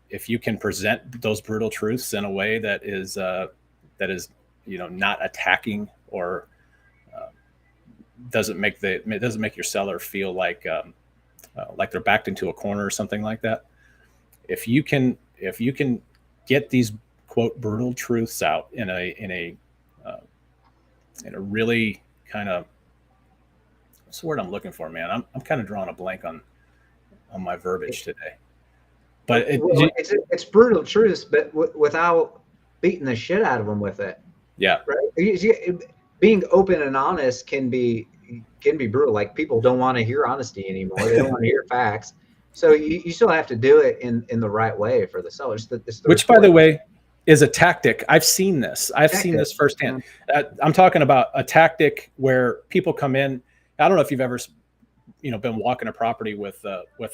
[SPEAKER 1] If you can present those brutal truths in a way that is not attacking, or doesn't make your seller feel like they're backed into a corner or something like that. If you can get these quote brutal truths out in a really kind of, what's the word I'm looking for, man? I'm kind of drawing a blank on my verbiage today. But
[SPEAKER 2] it's brutal truths, but without beating the shit out of them with it.
[SPEAKER 1] Yeah.
[SPEAKER 2] Right. Being open and honest can be brutal. Like, people don't want to hear honesty anymore. They don't want to hear facts. So you still have to do it in the right way for the sellers.
[SPEAKER 1] Which, by the way, is a tactic. I've seen this. I've seen this firsthand. I'm talking about a tactic where people come in. I don't know if you've ever, been walking a property with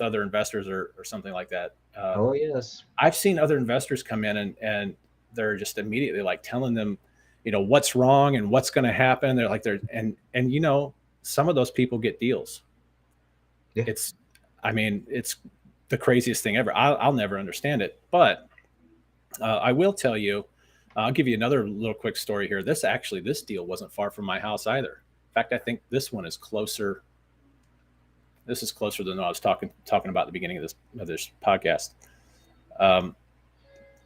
[SPEAKER 1] other investors or something like that.
[SPEAKER 2] Oh yes.
[SPEAKER 1] I've seen other investors come in and they're just immediately like telling them, what's wrong and what's going to happen. They're like, some of those people get deals. Yeah. It's the craziest thing ever. I'll never understand it, but I will tell you, I'll give you another little quick story here. This deal wasn't far from my house either. In fact, I think this one is closer. This is closer than I was talking about at the beginning of this podcast.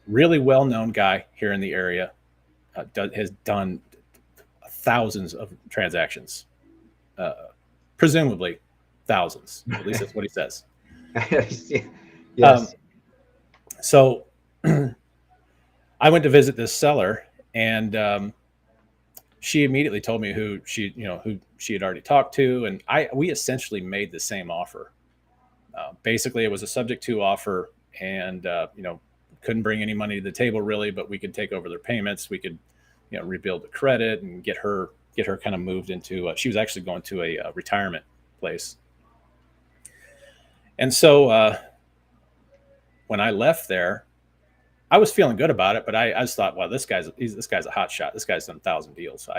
[SPEAKER 1] Really well-known guy here in the area, has done thousands of transactions, presumably thousands. At least that's what he says.
[SPEAKER 2] Yes.
[SPEAKER 1] So I went to visit this seller, and she immediately told me who she had already talked to, and we essentially made the same offer. Basically, it was a subject to offer, and couldn't bring any money to the table really, but we could take over their payments. We could rebuild the credit and get her kind of moved into. She was actually going to a retirement place, and so when I left there, I was feeling good about it, but I just thought, well, this guy's a hot shot. This guy's done 1,000 deals.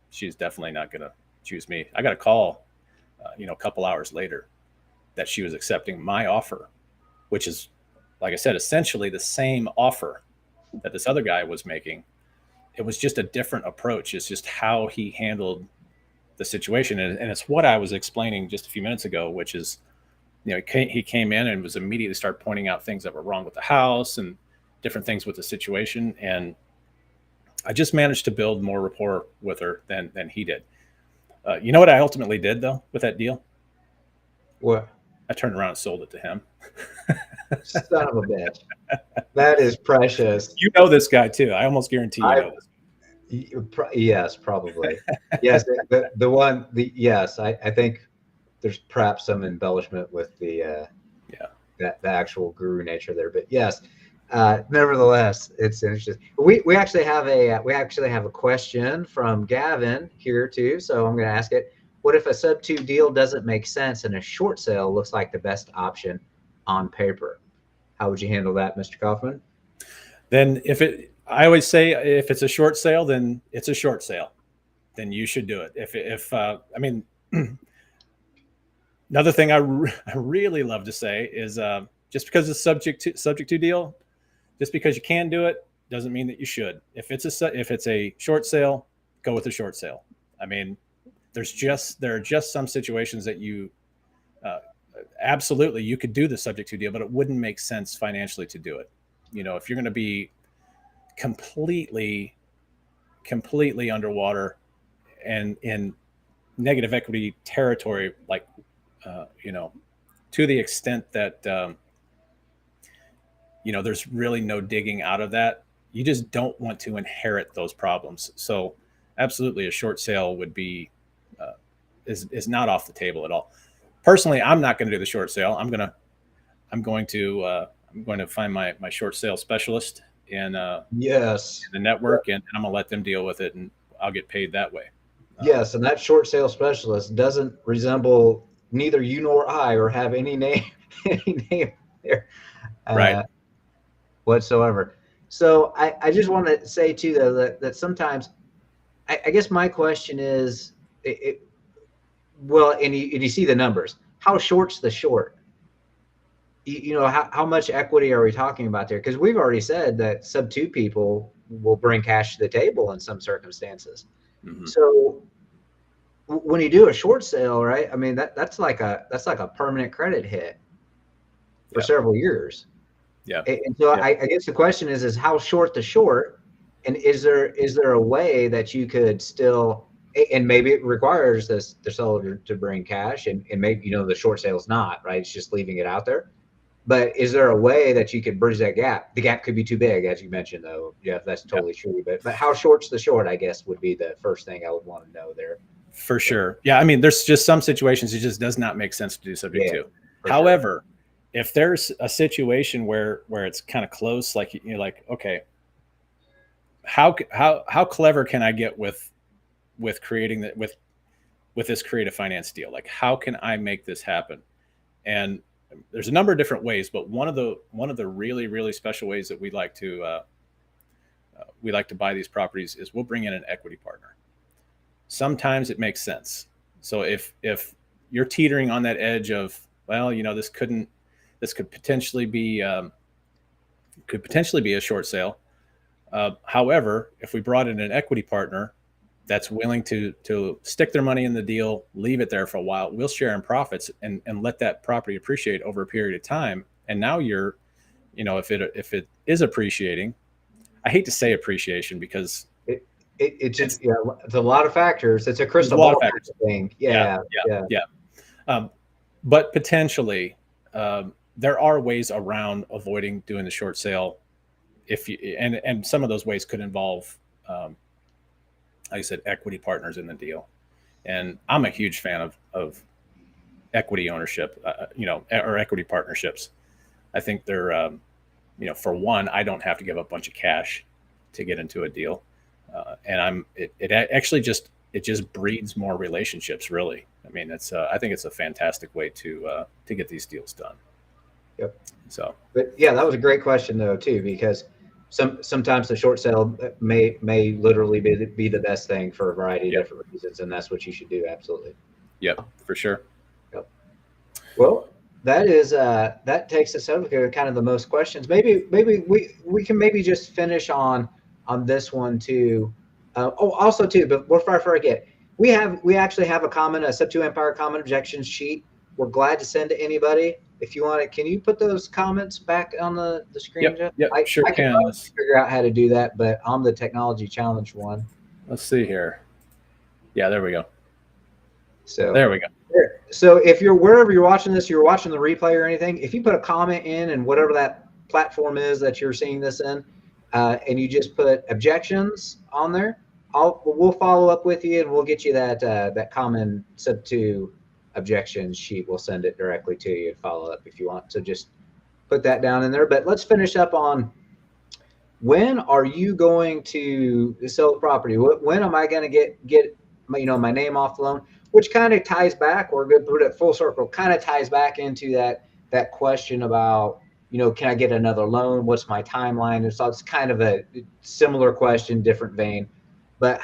[SPEAKER 1] She's definitely not going to choose me. I got a call, a couple hours later, that she was accepting my offer, which is, like I said, essentially the same offer that this other guy was making. It was just a different approach. It's just how he handled the situation. And it's what I was explaining just a few minutes ago, which is, he came in and was immediately start pointing out things that were wrong with the house and different things with the situation. And I just managed to build more rapport with her than he did. You know what I ultimately did though with that deal?
[SPEAKER 2] What?
[SPEAKER 1] I turned around and sold it to him.
[SPEAKER 2] Son of a bitch. That is precious.
[SPEAKER 1] You know this guy too. I almost guarantee you
[SPEAKER 2] I
[SPEAKER 1] know this.
[SPEAKER 2] Yes, probably. Yes, the one the yes, I think there's perhaps some embellishment with
[SPEAKER 1] Yeah.
[SPEAKER 2] the actual guru nature there, but yes, nevertheless, it's interesting. We actually have a question from Gavin here too, so I'm going to ask it. What if a sub two deal doesn't make sense and a short sale looks like the best option on paper? How would you handle that, Mr. Coffman?
[SPEAKER 1] Then I always say if it's a short sale, then it's a short sale. Then you should do it. If I mean, another thing I really love to say is just because it's subject to deal, just because you can do it doesn't mean that you should. If it's a short sale, go with a short sale. I mean, there are just some situations that you uh, absolutely you could do the subject to deal, but it wouldn't make sense financially to do it. If you're going to be completely underwater and in negative equity territory, like to the extent that there's really no digging out of that. You just don't want to inherit those problems. So absolutely a short sale would be is not off the table at all. Personally, I'm not going to do the short sale. I'm going to find my short sale specialist in
[SPEAKER 2] Yes.
[SPEAKER 1] the network, and I'm going to let them deal with it, and I'll get paid that way.
[SPEAKER 2] Yes, and that short sale specialist doesn't resemble neither you nor I, or have any name any name there
[SPEAKER 1] Right.
[SPEAKER 2] whatsoever. So I just want to say too, though, that sometimes I guess my question is, well, and you see the numbers. How short's the short? How much equity are we talking about there? Because we've already said that sub two people will bring cash to the table in some circumstances.
[SPEAKER 1] Mm-hmm.
[SPEAKER 2] So when you do a short sale, right? I mean, that's like a permanent credit hit for several years.
[SPEAKER 1] Yeah.
[SPEAKER 2] And so I guess the question is how short the short, and is there a way that you could still, and maybe it requires the seller to bring cash, and maybe the short sale is not, right? It's just leaving it out there. But is there a way that you could bridge that gap? The gap could be too big, as you mentioned, though, Jeff. That's totally true. But how short's the short, I guess, would be the first thing I would want to know there.
[SPEAKER 1] For sure. Yeah. I mean, there's just some situations it just does not make sense to do subject to. However, if there's a situation where it's kind of close, like you're like, okay, how clever can I get with creating that with this creative finance deal? Like, how can I make this happen? And there's a number of different ways, but one of the really, really special ways that we like to buy these properties is we'll bring in an equity partner. Sometimes it makes sense. So if you're teetering on that edge of, well, this could potentially be a short sale. However, if we brought in an equity partner that's willing to stick their money in the deal, leave it there for a while, we'll share in profits and let that property appreciate over a period of time. And now you're, if it is appreciating, I hate to say appreciation because
[SPEAKER 2] it's a lot of factors. It's a crystal ball thing. Yeah.
[SPEAKER 1] But potentially, there are ways around avoiding doing the short sale. And some of those ways could involve, like I said, equity partners in the deal. And I'm a huge fan of equity ownership, or equity partnerships. I think they're, for one, I don't have to give a bunch of cash to get into a deal. And it actually just breeds more relationships, really. I mean, I think it's a fantastic way to get these deals done.
[SPEAKER 2] Yep.
[SPEAKER 1] So,
[SPEAKER 2] but yeah, that was a great question though too, because sometimes the short sale may literally be the best thing for a variety of different reasons, and that's what you should do. Absolutely.
[SPEAKER 1] Yep, for sure.
[SPEAKER 2] Yep. Well, that takes us over to kind of the most questions. Maybe we can maybe just finish on this one too. Also too, but before I forget, we actually have a sub two empire common objections sheet. We're glad to send to anybody. If you want it, can you put those comments back on the screen, Jeff?
[SPEAKER 1] Yep, sure
[SPEAKER 2] I can figure out how to do that, but I'm the technology challenge one.
[SPEAKER 1] Let's see here. Yeah, there we go.
[SPEAKER 2] So
[SPEAKER 1] there we go.
[SPEAKER 2] So if you're wherever you're watching this, you're watching the replay or anything, if you put a comment in and whatever that platform is that you're seeing this in, and you just put objections on there, we'll follow up with you and we'll get you that common sub to objections sheet. We'll send it directly to you and follow up if you want. So just put that down in there. But let's finish up on, when are you going to sell the property? When am I going to get my name off the loan? Which kind of ties back, we're going to put it full circle, kind of ties back into that question about, can I get another loan? What's my timeline? And so it's kind of a similar question, different vein. But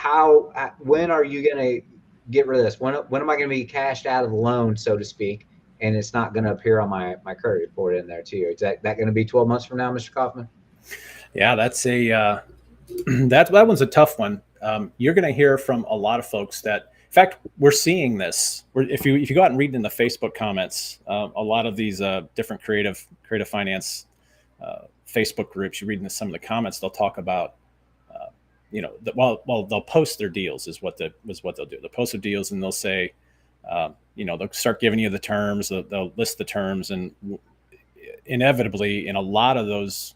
[SPEAKER 2] when are you going to get rid of this? When am I going to be cashed out of the loan, so to speak? And it's not going to appear on my credit report in there too. Is that going to be 12 months from now, Mr. Coffman?
[SPEAKER 1] Yeah, that's a that one's a tough one. You're going to hear from a lot of folks that, in fact, we're seeing this. If you go out and read in the Facebook comments, a lot of these different creative finance Facebook groups, you read into some of the comments, they'll talk about, they'll post their deals is what they'll do. They'll post their deals and they'll say, they'll start giving you the terms. They'll list the terms, and inevitably, in a lot of those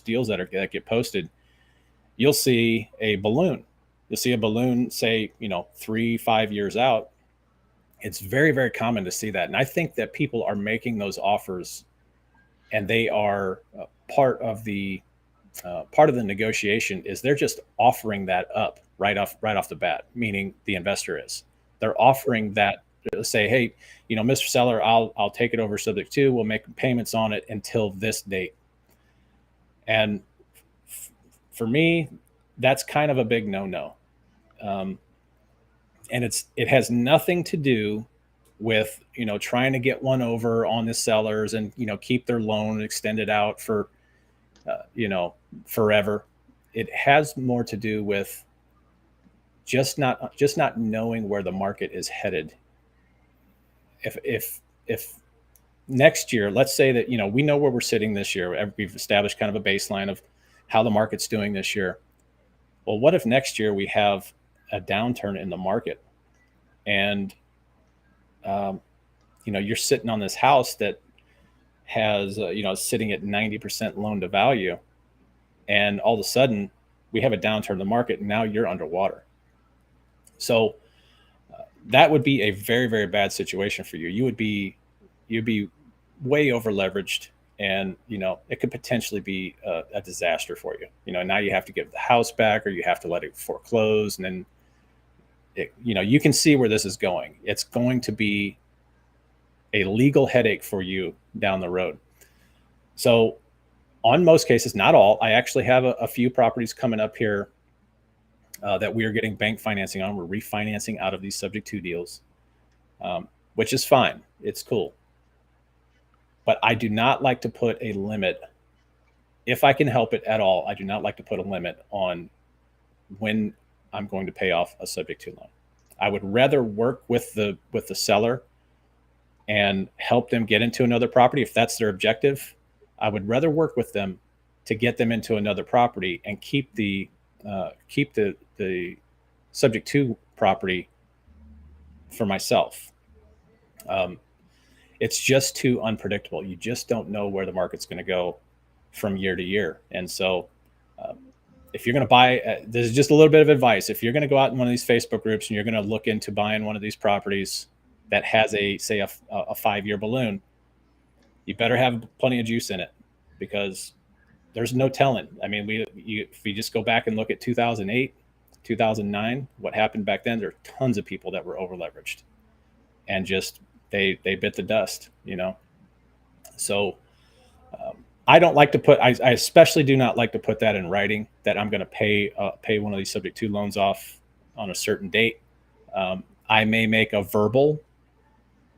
[SPEAKER 1] deals that get posted, you'll see a balloon. You'll see a balloon, say, 3-5 years out. It's very, very common to see that. And I think that people are making those offers, and they are part of the negotiation is they're just offering that up right off the bat, meaning the investor is. They're offering that, say, hey, Mr. Seller, I'll take it over subject to, we'll make payments on it until this date. And for me, that's kind of a big no-no. And it has nothing to do with, trying to get one over on the sellers and, keep their loan extended out for, forever. It has more to do with just not knowing where the market is headed. If next year, let's say that, we know where we're sitting this year. We've established kind of a baseline of how the market's doing this year. Well, what if next year we have a downturn in the market, and you're sitting on this house that has sitting at 90% loan to value, and all of a sudden we have a downturn in the market, and now you're underwater. So that would be a very, very bad situation for you. You'd be way over leveraged, and it could potentially be a disaster for you. Now you have to give the house back, or you have to let it foreclose, and then you can see where this is going. It's going to be a legal headache for you down the road. So on most cases, not all, I actually have a few properties coming up here that we are getting bank financing on. We're refinancing out of these subject to deals, which is fine. It's cool. But I do not like to put a limit, if I can help it at all. I do not like to put a limit on when I'm going to pay off a subject to loan. I would rather work with the seller and help them get into another property if that's their objective. I would rather work with them to get them into another property and keep the subject to property for myself. It's just too unpredictable. You just don't know where the market's going to go from year to year. And so if you're going to buy, this is just a little bit of advice. If you're going to go out in one of these Facebook groups and you're going to look into buying one of these properties that has a 5-year balloon, you better have plenty of juice in it, because there's no telling. I mean, if we just go back and look at 2008, 2009, what happened back then, there are tons of people that were over leveraged and just they bit the dust, So I don't like to put, I especially do not like to put that in writing, that I'm going to pay one of these subject to loans off on a certain date. I may make a verbal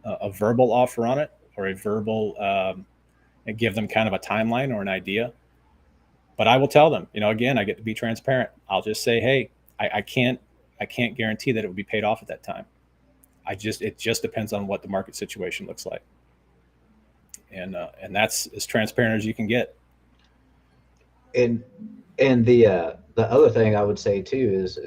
[SPEAKER 1] offer on it, or a verbal, and give them kind of a timeline or an idea. But I will tell them, again, I get to be transparent. I'll just say, hey, I can't guarantee that it would be paid off at that time. It just depends on what the market situation looks like. And that's as transparent as you can get.
[SPEAKER 2] And the other thing I would say too is,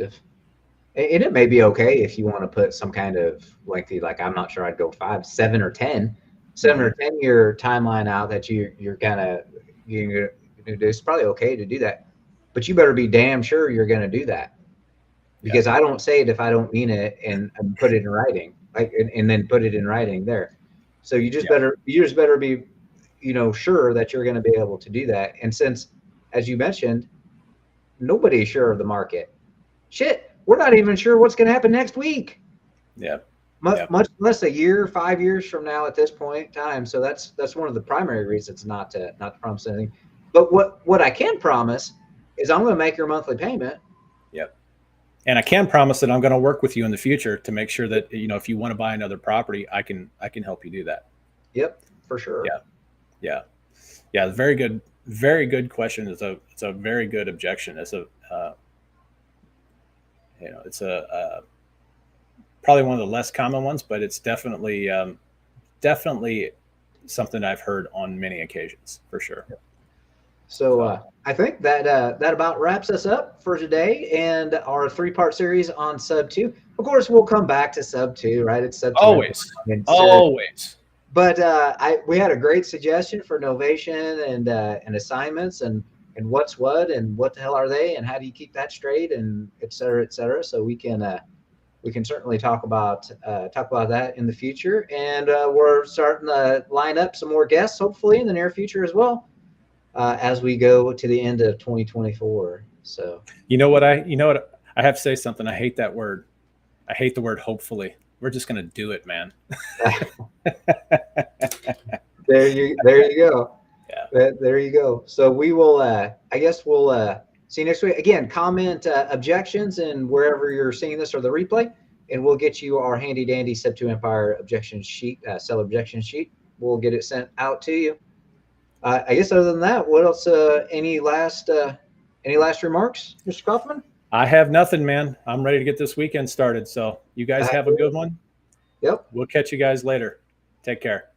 [SPEAKER 2] And it may be okay if you want to put some kind of lengthy, like I'm not sure I'd go 5, 7, or 10, 7 or 10 year timeline out that you're gonna you it's probably okay to do that, but you better be damn sure you're gonna do that,
[SPEAKER 1] Yeah.
[SPEAKER 2] because I don't say it if I don't mean it, and put it in writing, like and then put it in writing there. So
[SPEAKER 1] Yeah.
[SPEAKER 2] you just better be sure that you're going to be able to do that. And since, as you mentioned, nobody's sure of the market. Shit, we're not even sure what's going to happen next week.
[SPEAKER 1] Yeah.
[SPEAKER 2] Much less a year, 5 years from now at this point in time. So that's one of the primary reasons not to promise anything. But what I can promise is I'm going to make your monthly payment.
[SPEAKER 1] Yep. And I can promise that I'm going to work with you in the future to make sure that, if you want to buy another property, I can help you do that.
[SPEAKER 2] Yep, for sure.
[SPEAKER 1] Yeah. Yeah. Yeah. Very good question. It's a very good objection. It's probably one of the less common ones, but it's definitely something I've heard on many occasions for sure.
[SPEAKER 2] So I think that about wraps us up for today and our 3-part series on Sub 2. Of course, we'll come back to Sub 2, right? It's Sub 2.
[SPEAKER 1] Always.
[SPEAKER 2] But we had a great suggestion for novation and assignments and what's what and what the hell are they and how do you keep that straight and et cetera, et cetera. So we can certainly talk about that in the future. And we're starting to line up some more guests, hopefully in the near future as well. As we go to the end of 2024. So
[SPEAKER 1] I have to say something. I hate that word. I hate the word hopefully. We're just going to do it, man.
[SPEAKER 2] There you go.
[SPEAKER 1] Yeah.
[SPEAKER 2] There you go. So we will, I guess we'll see you next week. Again, comment objections and wherever you're seeing this or the replay, and we'll get you our handy dandy Sub 2 Empire objection sheet, seller objection sheet. We'll get it sent out to you. I guess other than that, what else? Any last remarks, Mr. Coffman?
[SPEAKER 1] I have nothing, man. I'm ready to get this weekend started. So you guys have a good one.
[SPEAKER 2] Yep.
[SPEAKER 1] We'll catch you guys later. Take care.